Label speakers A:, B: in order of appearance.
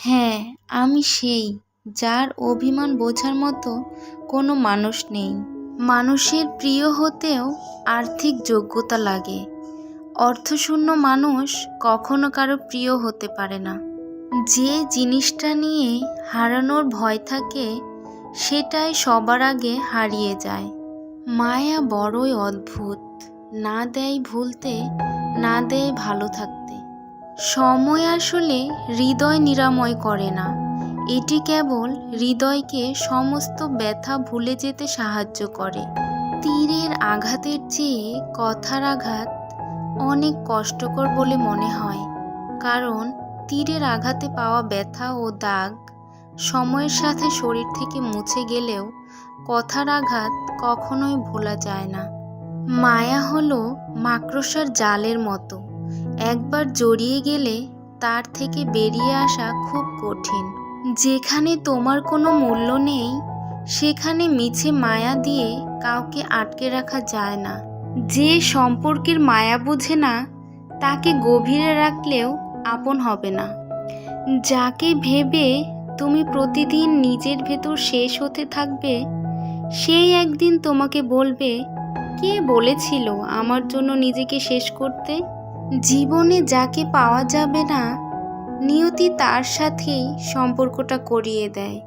A: হ্যাঁ, আমি সেই, যার অভিমান বোঝার মতো কোনো মানুষ নেই। মানুষের প্রিয় হতেও আর্থিক যোগ্যতা লাগে। অর্থশূন্য মানুষ কখনো কারো প্রিয় হতে পারে না। যে জিনিসটা নিয়ে হারানোর ভয় থাকে, সেটাই সবার আগে হারিয়ে যায়। মায়া বড়ই অদ্ভুত, না দেয় ভুলতে, না দেয় ভালো থাকতে। সময় আসলে হৃদয় নিরাময় করে না, এটি কেবল হৃদয়কে সমস্ত ব্যথা ভুলে যেতে সাহায্য করে। তীরের আঘাতের চেয়ে কথার আঘাত অনেক কষ্টকর বলে মনে হয়, কারণ তীরের আঘাতে পাওয়া ব্যথা ও দাগ সময়ের সাথে শরীর থেকে মুছে গেলেও কথার আঘাত কখনোই ভোলা যায় না। মায়া হলো মাকড়সার জালের মতো, একবার জড়িয়ে গেলে তার থেকে বেরিয়ে আসা খুব কঠিন। যেখানে তোমার কোনো মূল্য নেই, সেখানে মিছে মায়া দিয়ে কাউকে আটকে রাখা যায় না। যে সম্পর্কের মায়া বুঝে না, তাকে গভীরে রাখলেও আপন হবে না। যাকে ভেবে তুমি প্রতিদিন নিজের ভেতর শেষ হতে থাকবে, সেই একদিন তোমাকে বলবে, কে বলেছিল আমার জন্য নিজেকে শেষ করতে? জীবনে যাকে পাওয়া যাবে না, নিয়তি তার সাথেই সম্পর্কটা করিয়ে দেয়।